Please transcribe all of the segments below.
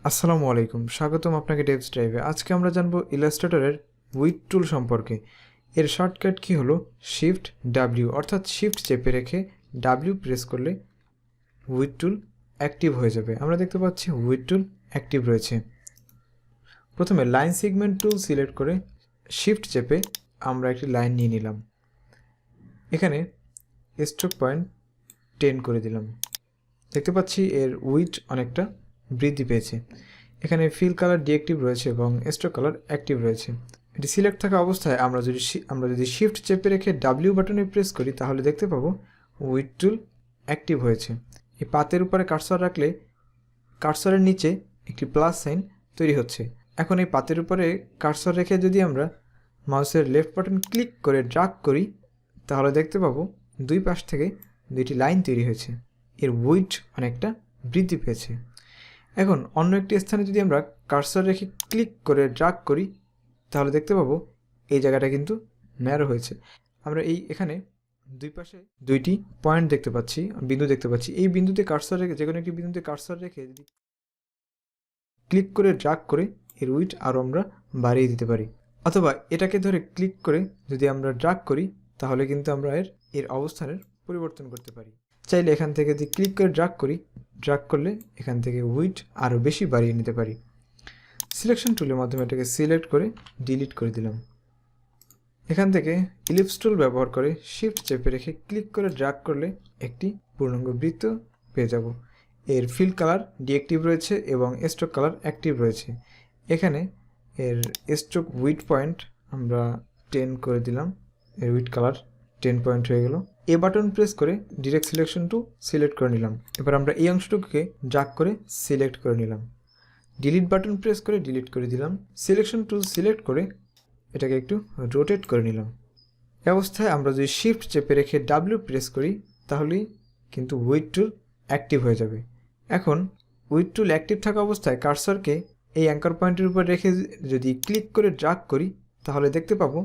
আসসালামু আলাইকুম, স্বাগতম আপনাকে ডেভসড্রাইভে। আজকে আমরা জানবো ইলাস্ট্রেটরের উইথ টুল সম্পর্কে। এর শর্টকাট কি হলো শিফট ডাব্লিউ, অর্থাৎ শিফট চেপে রেখে ডাব্লিউ প্রেস করলে উইথ টুল অ্যাক্টিভ হয়ে যাবে। আমরা দেখতে পাচ্ছি উইথ টুল অ্যাক্টিভ রয়েছে। প্রথমে লাইন সেগমেন্ট টুল সিলেক্ট করে শিফট চেপে আমরা একটি লাইন নিয়ে নিলাম। এখানে স্ট্রোক পয়েন্ট 10 করে দিলাম। দেখতে পাচ্ছি এর উইথ অনেকটা বৃদ্ধি পেয়েছে। এখানে ফিল কালার ডিঅ্যাক্টিভ রয়েছে এবং স্ট্রোক কালার অ্যাক্টিভ রয়েছে। এটি সিলেক্ট থাকা অবস্থায় আমরা যদি শিফট চেপে রেখে ডাব্লিউ বাটনে প্রেস করি তাহলে দেখতে পাবো উইথ টুল অ্যাক্টিভ হয়েছে। এই পাতের উপরে কার্সর রাখলে কার্সরের নিচে একটি প্লাস সাইন তৈরি হচ্ছে। এখন এই পাতের উপরে কার্সর রেখে যদি আমরা মাউসের লেফট বাটন ক্লিক করে ড্র্যাগ করি তাহলে দেখতে পাবো দুই পাশ থেকে দুইটি লাইন তৈরি হয়েছে। এর উইথ অনেকটা বৃদ্ধি পেয়েছে। এখন অন্য একটি স্থানে যদি আমরা কার্সর রেখে ক্লিক করে ড্র্যাগ করি তাহলে দেখতে পাবো এই জায়গাটা কিন্তু ন্যারো হয়েছে। আমরা এখানে দুই পাশে দুইটি পয়েন্ট দেখতে পাচ্ছি, বিন্দু দেখতে পাচ্ছি। এই বিন্দুতে কার্সর রেখে যে কোনো একটি বিন্দুতে কার্সর রেখে যদি ক্লিক করে ড্র্যাগ করে এর উইথ আরও আমরা বাড়িয়ে দিতে পারি, অথবা এটাকে ধরে ক্লিক করে যদি আমরা ড্র্যাগ করি তাহলে কিন্তু আমরা এর অবস্থানের পরিবর্তন করতে পারি। চাইলে এখান থেকে যদি ক্লিক করে ড্র্যাগ করি, ড্র্যাগ করলে এখান থেকে উইথ আরও বেশি বাড়িয়ে নিতে পারি। সিলেকশন টুলের মাধ্যমে এটাকে সিলেক্ট করে ডিলিট করে দিলাম। এখান থেকে ইলিপস টুল ব্যবহার করে শিফট চেপে রেখে ক্লিক করে ড্র্যাগ করলে একটি পূর্ণাঙ্গ বৃত্ত পেয়ে যাব। এর ফিল কালার ডিঅ্যাক্টিভ রয়েছে এবং স্ট্রোক কালার অ্যাক্টিভ রয়েছে। এখানে এর স্ট্রোক উইথ পয়েন্ট আমরা 10 করে দিলাম। এর উইথ কালার 10 পয়েন্ট হয়ে গেল। এ বাটন প্রেস করে ডিরেক্ট সিলেকশন টু সিলেক্ট করে নিলাম। এবার আমরা এই অংশটুকুকে ড্র্যাগ করে সিলেক্ট করে নিলাম। ডিলিট বাটন প্রেস করে ডিলিট করে দিলাম। সিলেকশন টুল সিলেক্ট করে এটাকে একটু রোটেট করে নিলাম। এই অবস্থায় আমরা যদি শিফট চেপে রেখে ডাব্লিউ প্রেস করি তাহলেই কিন্তু উইথ টুল অ্যাক্টিভ হয়ে যাবে। এখন উইথ টুল অ্যাক্টিভ থাকা অবস্থায় কার্সরকে এই অ্যাঙ্কার পয়েন্টের উপর রেখে যদি ক্লিক করে ড্র্যাগ করি তাহলে দেখতে পাবো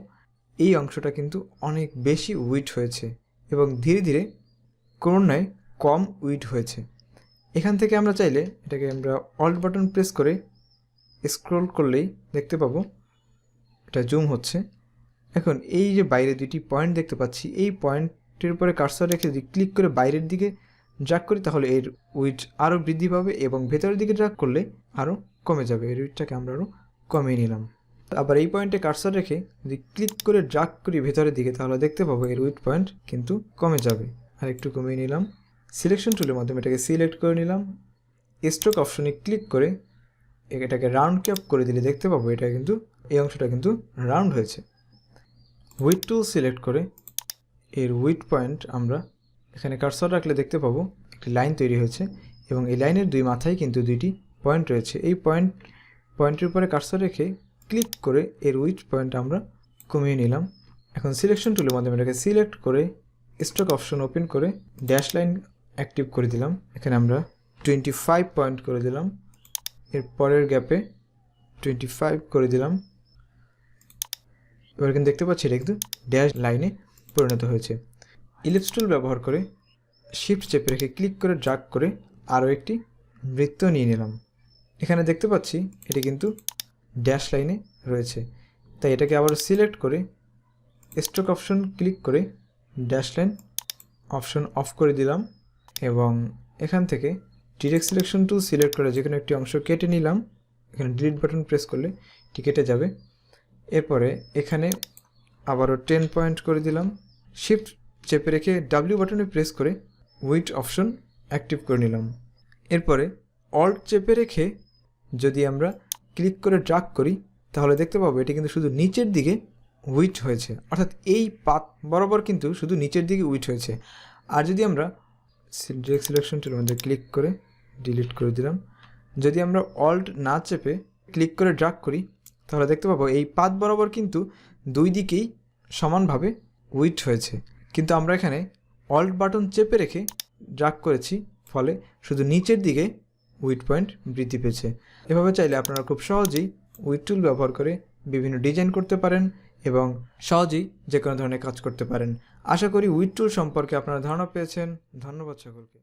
এই অংশটা কিন্তু অনেক বেশি উইথ হয়েছে এবং ধীরে ধীরে ক্রমান্বয়ে কম উইথ হয়েছে। এখান থেকে আমরা চাইলে এটাকে আমরা অল্ট বাটন প্রেস করে স্ক্রল করলেই দেখতে পাবো এটা জুম হচ্ছে। এখন এই যে বাইরে দুটি পয়েন্ট দেখতে পাচ্ছি, এই পয়েন্টের উপরে কার্সর রেখে যদি ক্লিক করে বাইরের দিকে ড্র্যাগ করি তাহলে এর উইথ আরও বৃদ্ধি পাবে এবং ভেতরের দিকে ড্র্যাগ করলে আরও কমে যাবে। এর উইথটাকে আমরা আরও কমিয়ে নিলাম। আবার এই পয়েন্টে কার্সর রেখে যদি ক্লিক করে ড্র্যাগ করি ভেতরের দিকে তাহলে দেখতে পাবো এর উইথ পয়েন্ট কিন্তু কমে যাবে। আর একটু কমিয়ে নিলাম। সিলেকশন টুলের মাধ্যমে এটাকে সিলেক্ট করে নিলাম। স্ট্রোক অপশনে ক্লিক করে এটাকে রাউন্ড ক্যাপ করে দিলে দেখতে পাবো এটা কিন্তু এই অংশটা কিন্তু রাউন্ড হয়েছে। উইথ টুল সিলেক্ট করে এর উইথ পয়েন্ট আমরা এখানে কার্সর রাখলে দেখতে পাবো একটি লাইন তৈরি হয়েছে এবং এই লাইনের দুই মাথায় কিন্তু দুইটি পয়েন্ট রয়েছে। এই পয়েন্টের উপরে কার্সর রেখে ক্লিক করে এর উইথ পয়েন্ট আমরা কমিয়ে নিলাম। এখন সিলেকশন টুলের মাধ্যমে এটাকে সিলেক্ট করে স্ট্রোক অপশন ওপেন করে ড্যাশ লাইন অ্যাক্টিভ করে দিলাম। এখানে আমরা 25 পয়েন্ট করে দিলাম। এর পরের গ্যাপে 25 করে দিলাম। এবার কিন্তু দেখতে পাচ্ছি এটা কিন্তু ড্যাশ লাইনে পরিণত হয়েছে। ইলিপস টুল ব্যবহার করে শিফট চেপে রেখে ক্লিক করে ড্র্যাগ করে আরও একটি বৃত্ত নিয়ে নিলাম। এখানে দেখতে পাচ্ছি এটি কিন্তু ড্যাশ লাইনে রয়েছে, তাই এটাকে আবার সিলেক্ট করে স্ট্রোক অপশন ক্লিক করে ড্যাশ লাইন অপশন অফ করে দিলাম এবং এখান থেকে ডিরেক্ট সিলেকশন টুল সিলেক্ট করে যে কোনো একটি অংশ কেটে নিলাম। এখানে ডিলিট বাটন প্রেস করলে এটি কেটে যাবে। এরপরে এখানে আবারও 10 পয়েন্ট করে দিলাম। শিফট চেপে রেখে ডাব্লিউ বাটনে প্রেস করে উইথ অপশন অ্যাক্টিভ করে নিলাম। এরপরে অল্ট চেপে রেখে যদি আমরা ক্লিক করে ড্র্যাগ করি তাহলে দেখতে পাবো এটি কিন্তু শুধু নিচের দিকে উইথ হয়েছে, অর্থাৎ এই পাত বরাবর কিন্তু শুধু নিচের দিকে উইথ হয়েছে। আর যদি আমরা ডিরেক্ট সিলেকশন টুলের মধ্যে ক্লিক করে ডিলিট করে দিলাম, যদি আমরা অল্ট না চেপে ক্লিক করে ড্র্যাগ করি তাহলে দেখতে পাবো এই পাত বরাবর কিন্তু দুই দিকেই সমানভাবে উইথ হয়েছে, কিন্তু আমরা এখানে অল্ট বাটন চেপে রেখে ড্র্যাগ করেছি ফলে শুধু নিচের দিকে উইথ পয়েন্ট বৃদ্ধি পেয়েছে। এভাবে চাইলে আপনারা খুব সহজেই উইথ টুল ব্যবহার করে বিভিন্ন ডিজাইন করতে পারেন এবং সহজেই যে কোনো ধরনের কাজ করতে পারেন। আশা করি উইথ টুল সম্পর্কে আপনারা ধারণা পেয়েছেন। ধন্যবাদ সকলকে।